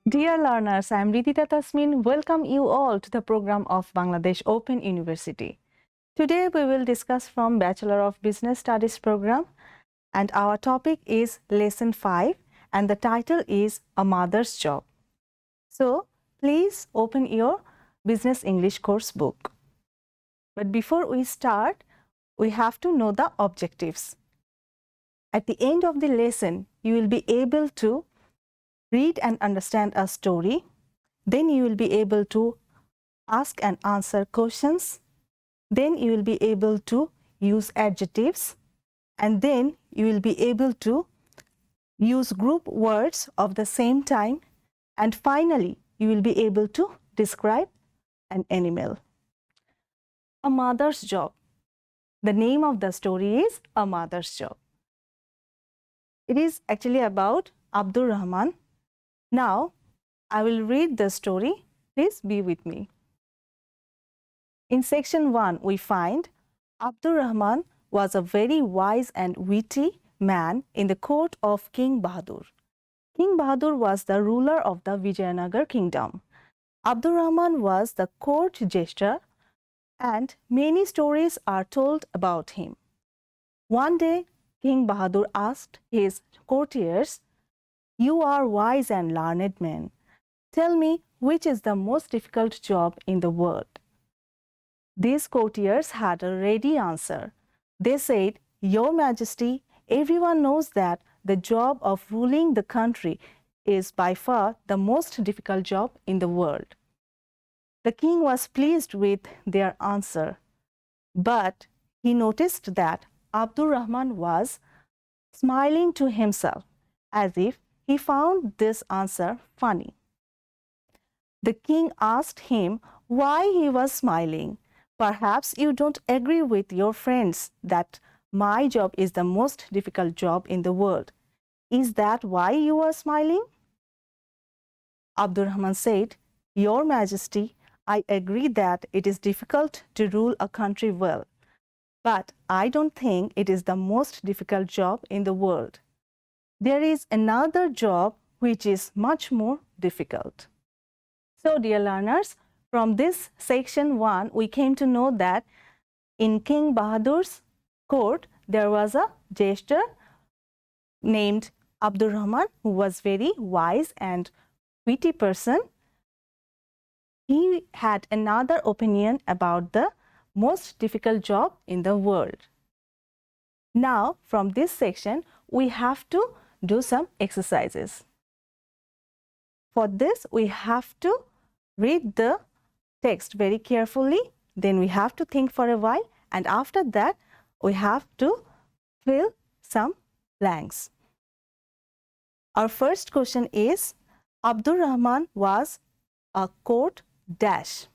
Dear learners, I am Ridita Tasmin. Welcome you all to the program of Bangladesh Open University. Today we will discuss from Bachelor of Business Studies program, and our topic is Lesson 5 and the title is A Mother's Job. So please open your Business English course book. But before we start, we have to know the objectives. At the end of the lesson, you will be able to read and understand a story. Then you will be able to ask and answer questions. Then you will be able to use adjectives. And then you will be able to use group words of the same time. And finally, you will be able to describe an animal. A Mother's Job. The name of the story is A Mother's Job. It is actually about Abdur Rahman. Now, I will read the story. Please be with me. In section 1, we find Abdur Rahman was a very wise and witty man in the court of King Bahadur. King Bahadur was the ruler of the Vijayanagar kingdom. Abdur Rahman was the court jester, and many stories are told about him. One day, King Bahadur asked his courtiers, "You are wise and learned men. Tell me which is the most difficult job in the world." These courtiers had a ready answer. They said, "Your Majesty, everyone knows that the job of ruling the country is by far the most difficult job in the world." The king was pleased with their answer, but he noticed that Abdur Rahman was smiling to himself as if he found this answer funny. The king asked him why he was smiling. "Perhaps you don't agree with your friends that my job is the most difficult job in the world. Is that why you are smiling?" Abdur Rahman said, "Your Majesty, I agree that it is difficult to rule a country well, but I don't think it is the most difficult job in the world. There is another job which is much more difficult." So, dear learners, from this section 1, we came to know that in King Bahadur's court, there was a jester named Abdur Rahman who was very wise and witty person. He had another opinion about the most difficult job in the world. Now, from this section, we have to do some exercises. For this, we have to read the text very carefully. Then we have to think for a while. And after that, we have to fill some blanks. Our first question is, Abdur Rahman was a court dash.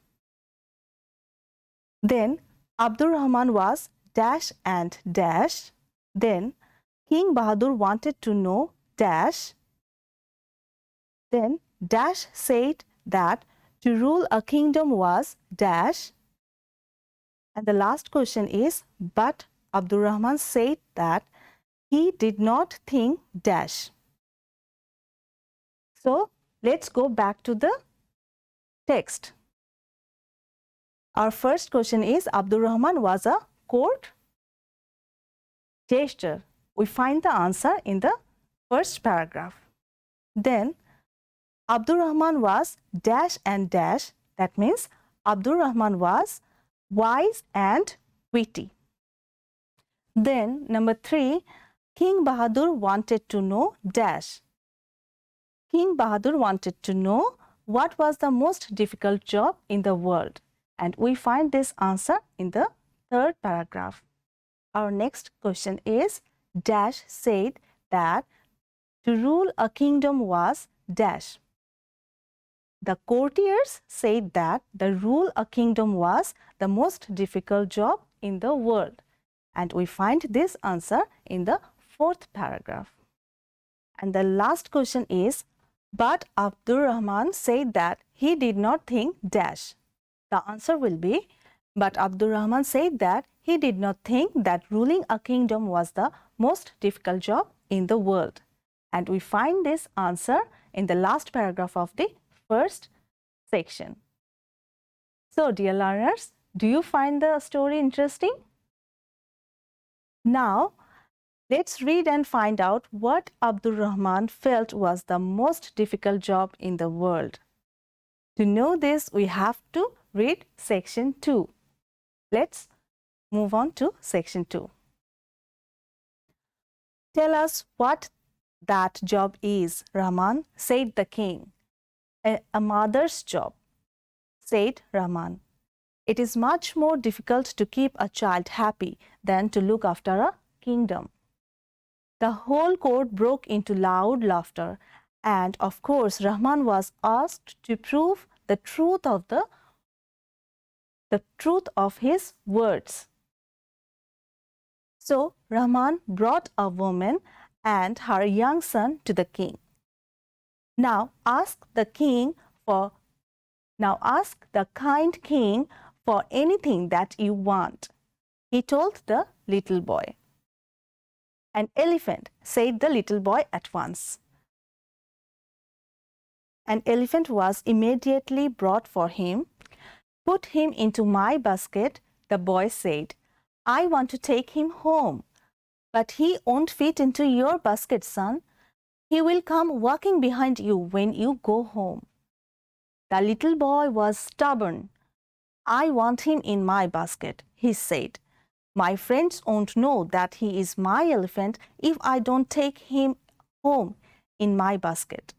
Then Abdur Rahman was dash and dash. Then King Bahadur wanted to know dash. Then dash said that to rule a kingdom was dash. And the last question is, but Abdur Rahman said that he did not think dash. So let's go back to the text. Our first question is, Abdur Rahman was a court jester. We find the answer in the first paragraph. Then Abdur Rahman was dash and dash. That means Abdur Rahman was wise and witty. Then number 3, King Bahadur wanted to know dash. King Bahadur wanted to know what was the most difficult job in the world. And we find this answer in the third paragraph. Our next question is, dash said that to rule a kingdom was dash. The courtiers said that to rule a kingdom was the most difficult job in the world. And we find this answer in the fourth paragraph. And the last question is, but Abdur Rahman said that he did not think dash. The answer will be, but Abdur Rahman said that he did not think that ruling a kingdom was the most difficult job in the world. And we find this answer in the last paragraph of the first section. So, dear learners, do you find the story interesting? Now, let's read and find out what Abdur Rahman felt was the most difficult job in the world. To know this, we have to read section 2. Let's move on to section 2. Tell us what that job is, Rahman, said the king. A mother's job, said Rahman. It is much more difficult to keep a child happy than to look after a kingdom. The whole court broke into loud laughter, and of course Rahman was asked to prove the truth of his words. So Rahman brought a woman and her young son to the king. Now ask the kind king for anything that you want, he told the little boy. An elephant, said the little boy at once. An elephant was immediately brought for him. Put him into my basket, the boy said. I want to take him home. But he won't fit into your basket, son. He will come walking behind you when you go home. The little boy was stubborn. I want him in my basket, he said. My friends won't know that he is my elephant if I don't take him home in my basket.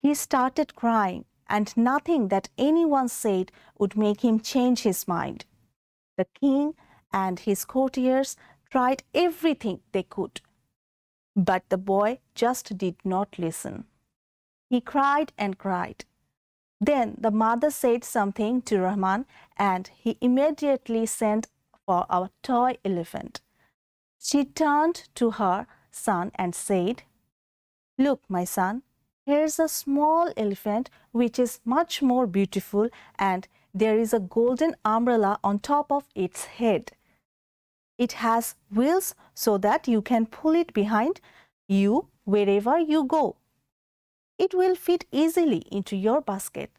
He started crying, and nothing that anyone said would make him change his mind. The king and his courtiers tried everything they could, but the boy just did not listen. He cried and cried. Then the mother said something to Rahman, and he immediately sent for a toy elephant. She turned to her son and said, Look, my son, here's a small elephant which is much more beautiful, and there is a golden umbrella on top of its head. It has wheels so that you can pull it behind you wherever you go. It will fit easily into your basket.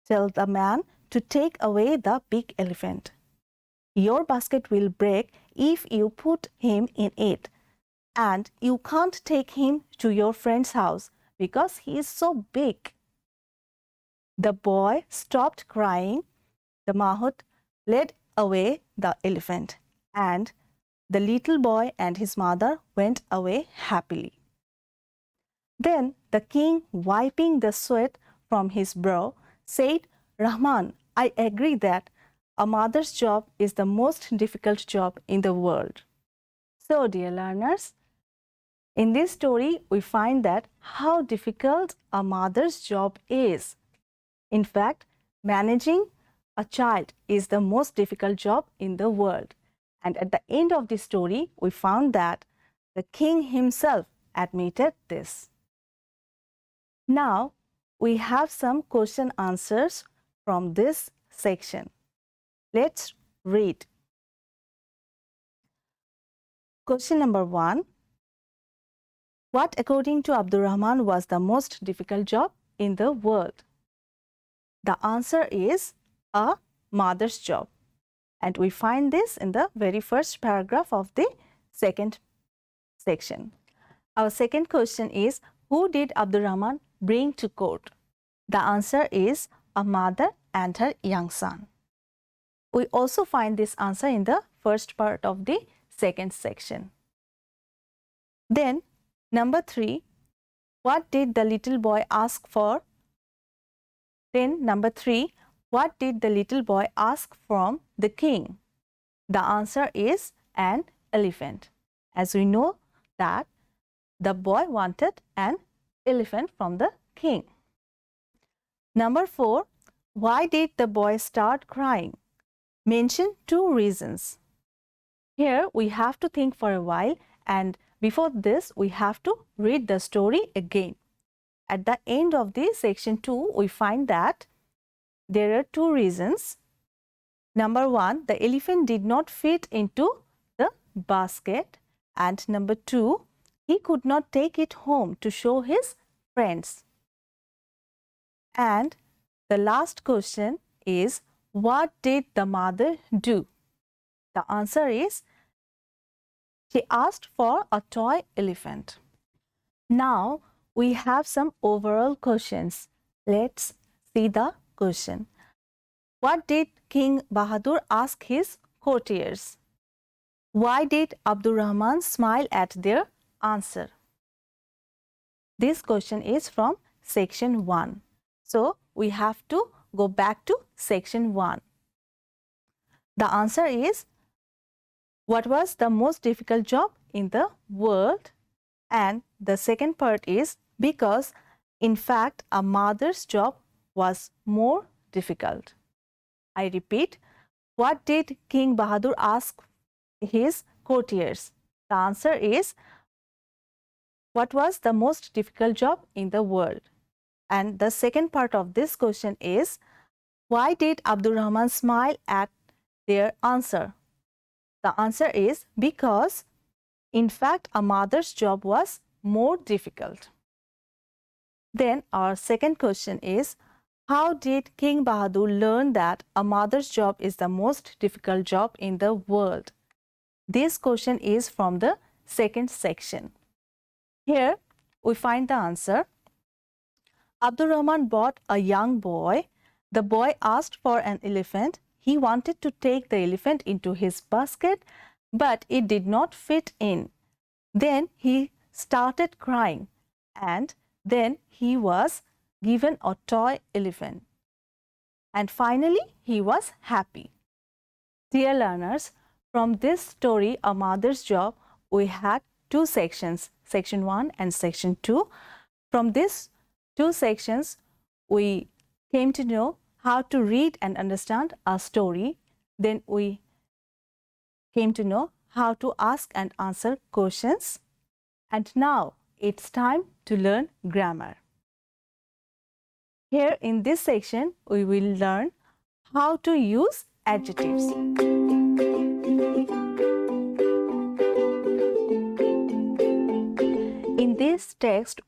Tell the man to take away the big elephant. Your basket will break if you put him in it, and you can't take him to your friend's house because he is so big. The boy stopped crying. The mahout led away the elephant, and the little boy and his mother went away happily. Then the king, wiping the sweat from his brow, said, Rahman, I agree that a mother's job is the most difficult job in the world. So, dear learners, in this story, we find that how difficult a mother's job is. In fact, managing a child is the most difficult job in the world. And at the end of the story, we found that the king himself admitted this. Now, we have some question answers from this section. Let's read. Question number 1. What, according to Abdur Rahman, was the most difficult job in the world? The answer is a mother's job. And we find this in the very first paragraph of the second section. Our second question is, who did Abdur Rahman bring to court? The answer is a mother and her young son. We also find this answer in the first part of the second section. Then, number 3, what did the little boy ask for? Then, number 3, what did the little boy ask from the king? The answer is an elephant. As we know that the boy wanted an elephant from the king. Number 4, why did the boy start crying? Mention 2 reasons. Here we have to think for a while, and before this we have to read the story again. At the end of the section 2, we find that there are 2 reasons. Number 1, the elephant did not fit into the basket, and number 2, he could not take it home to show his friends. And the last question is, what did the mother do? The answer is, she asked for a toy elephant. Now we have some overall questions. Let's see the question. What did King Bahadur ask his courtiers? Why did Abdur Rahman smile at their answer? This question is from section 1. So we have to go back to section 1. The answer is, what was the most difficult job in the world? And the second part is, because in fact a mother's job was more difficult. I repeat, what did King Bahadur ask his courtiers? The answer is, what was the most difficult job in the world? And the second part of this question is, why did Abdur Rahman smile at their answer? The answer is, because in fact a mother's job was more difficult. Then our second question is, how did King Bahadur learn that a mother's job is the most difficult job in the world? This question is from the second section. Here we find the answer. Abdur Rahman bought a young boy. The boy asked for an elephant. He wanted to take the elephant into his basket, but it did not fit in. Then he started crying, and then he was given a toy elephant. And finally, he was happy. Dear learners, from this story, A Mother's Job, we had two sections, section 1 and section 2. From these two sections, we came to know how to read and understand a story. Then we came to know how to ask and answer questions. And now it's time to learn grammar. Here in this section, we will learn how to use adjectives. In this text,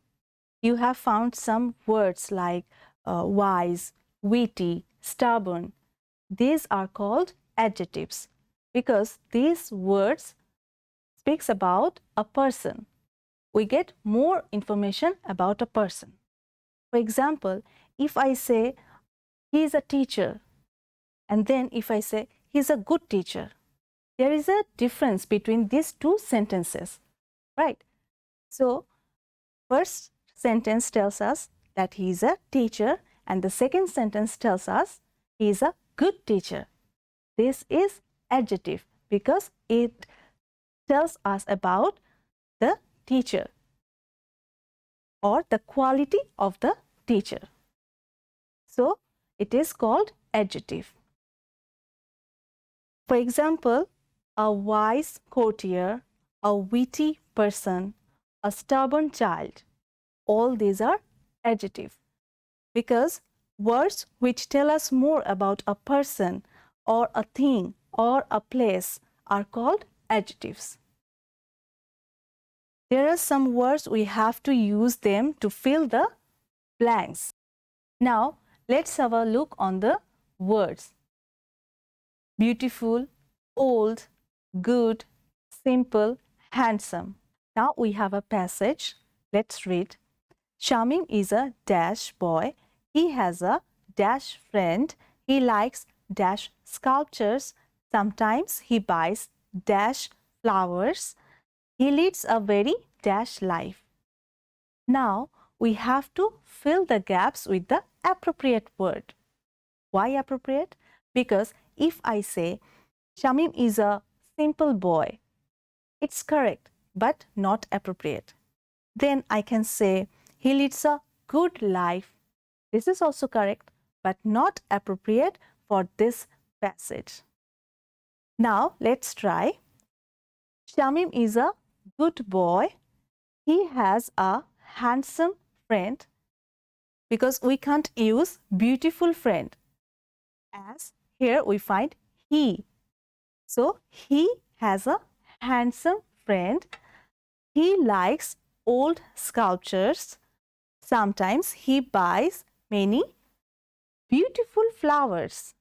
you have found some words like wise, witty, stubborn. These are called adjectives because these words speaks about a person. We get more information about a person. For example, if I say he is a teacher, and then if I say he is a good teacher, there is a difference between these two sentences, right? So, first sentence tells us that he is a teacher, and the second sentence tells us he is a good teacher. This is adjective because it tells us about the teacher or the quality of the teacher. So, it is called adjective. For example, a wise courtier, a witty person, a stubborn child. All these are adjective because words which tell us more about a person or a thing or a place are called adjectives. There are some words we have to use them to fill the blanks. Now, let's have a look on the words. Beautiful, old, good, simple, handsome. Now we have a passage. Let's read. Shamim is a dash boy. He has a dash friend. He likes dash sculptures. Sometimes he buys dash flowers. He leads a very dash life. Now we have to fill the gaps with the appropriate word. Why appropriate? Because if I say Shamim is a simple boy, it's correct but not appropriate. Then I can say he leads a good life. This is also correct but not appropriate for this passage. Now let's try. Shamim is a good boy. He has a handsome friend because we can't use beautiful friend as here we find he. So he has a handsome friend. He likes old sculptures. Sometimes he buys many beautiful flowers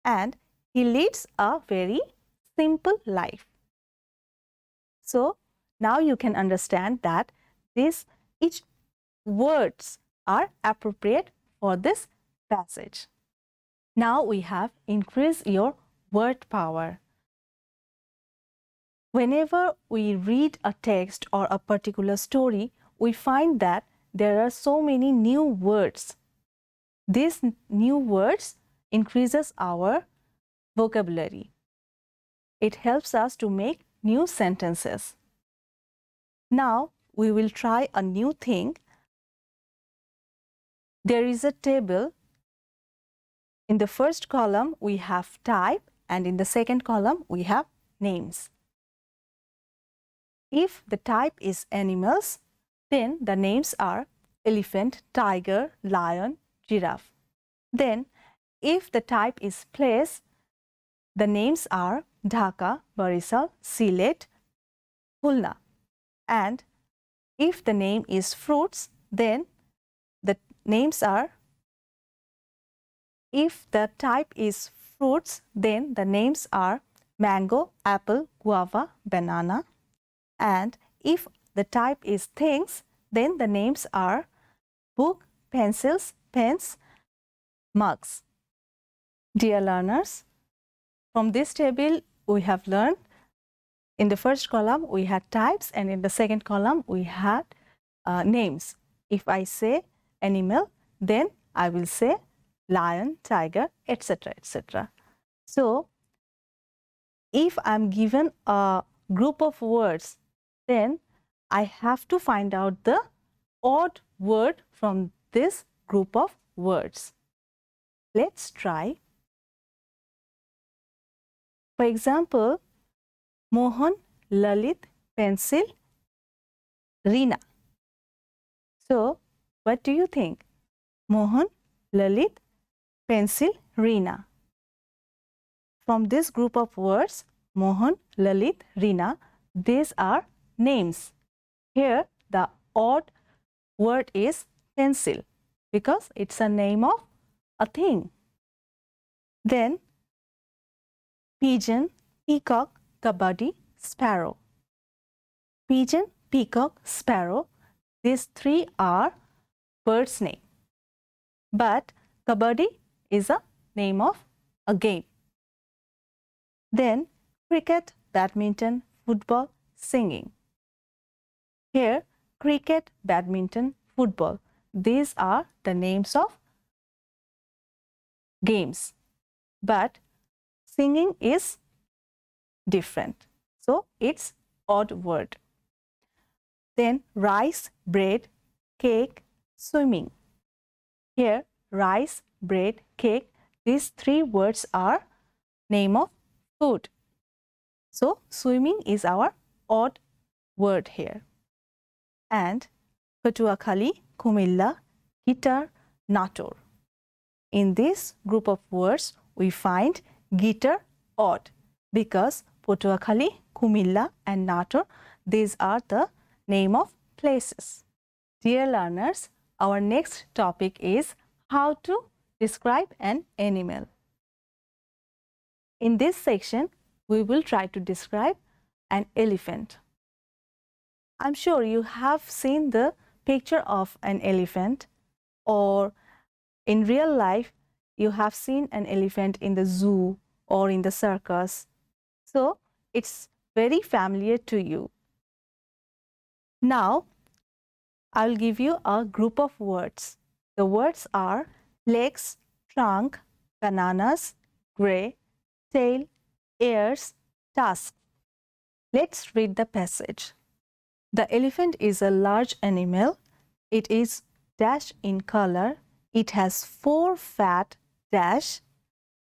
and he leads a very simple life. So now you can understand that each words are appropriate for this passage. Now we have increased your word power. Whenever we read a text or a particular story, we find that there are so many new words. These new words increases our vocabulary. It helps us to make new sentences. Now we will try a new thing. There is a table. In the first column we have type and in the second column we have names. If the type is animals, then the names are elephant, tiger, lion, giraffe. Then if the type is place, the names are Dhaka, Barisal, Sylhet, Khulna. And if the name is fruits, then the names are, if the type is fruits, then the names are mango, apple, guava, banana. And if the type is things, then the names are book, pencils, pens, mugs. Dear learners, from this table we have learned in the first column we had types and in the second column we had names. If I say animal, then I will say lion, tiger, etc. etc. So if I am given a group of words, then I have to find out the odd word from this group of words. Let's try. For example, Mohan, Lalit, pencil, Reena. So, what do you think? Mohan, Lalit, pencil, Reena. From this group of words, Mohan, Lalit, Reena, these are names. Here, the odd word is pencil because it's a name of a thing. Then, pigeon, peacock, kabaddi, sparrow. Pigeon, peacock, sparrow, these three are birds' name. But kabaddi is a name of a game. Then cricket, badminton, football, singing. Here, cricket, badminton, football, these are the names of games. But singing is different. So, it's odd word. Then rice, bread, cake, swimming. Here, rice, bread, cake, these three words are name of food. So, swimming is our odd word here. And Patuakhali, Kumilla, guitar, Nator. In this group of words, we find guitar odd because Patuakhali, Kumilla and Nator, these are the name of places. Dear learners, our next topic is how to describe an animal. In this section, we will try to describe an elephant. I'm sure you have seen the picture of an elephant, or in real life, you have seen an elephant in the zoo or in the circus. So, it's very familiar to you. Now, I'll give you a group of words. The words are legs, trunk, bananas, grey, tail, ears, tusk. Let's read the passage. The elephant is a large animal. It is dash in color. It has 4 fat dash.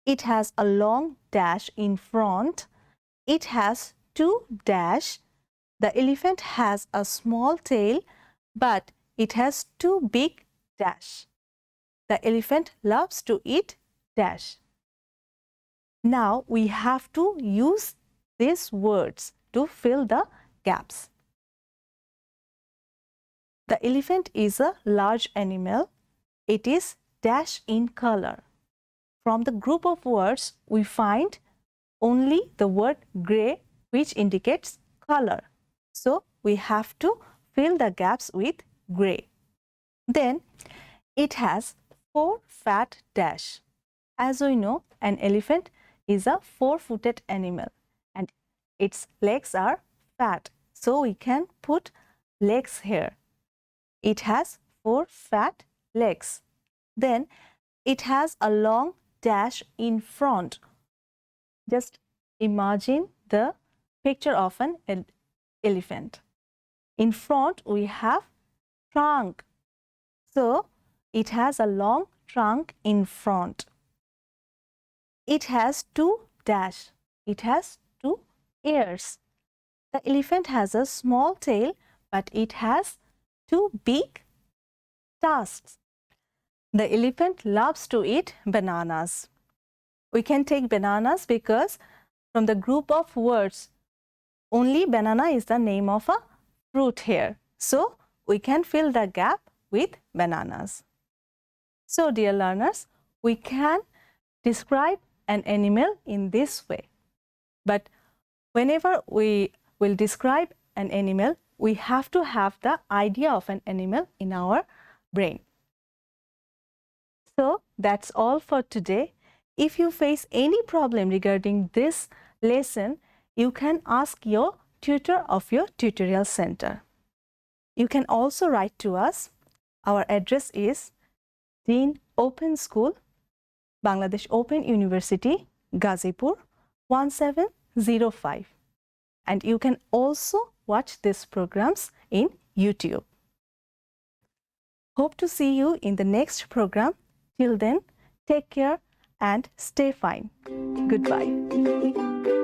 It has a long dash in front. It has 2 dash. The elephant has a small tail, but it has 2 big dash. The elephant loves to eat dash. Now we have to use these words to fill the gaps. The elephant is a large animal. It is dash in color. From the group of words, we find only the word grey, which indicates color. So we have to fill the gaps with grey. Then it has 4 fat dash. As we know, an elephant is a 4-footed animal and its legs are fat. So we can put legs here. It has 4 fat legs. Then it has a long dash in front. Just imagine the picture of an elephant. In front we have trunk. So it has a long trunk in front. It has 2 dash. It has 2 ears. The elephant has a small tail, but it has 2 big tusks. The elephant loves to eat bananas. We can take bananas because from the group of words, only banana is the name of a fruit here. So we can fill the gap with bananas. So dear learners, we can describe an animal in this way. But whenever we will describe an animal, we have to have the idea of an animal in our brain. So that's all for today. If you face any problem regarding this lesson, you can ask your tutor of your tutorial center. You can also write to us. Our address is Dean Open School, Bangladesh Open University, Gazipur 1705. And you can also watch these programs in YouTube. Hope to see you in the next program. Till then, take care and stay fine. Goodbye.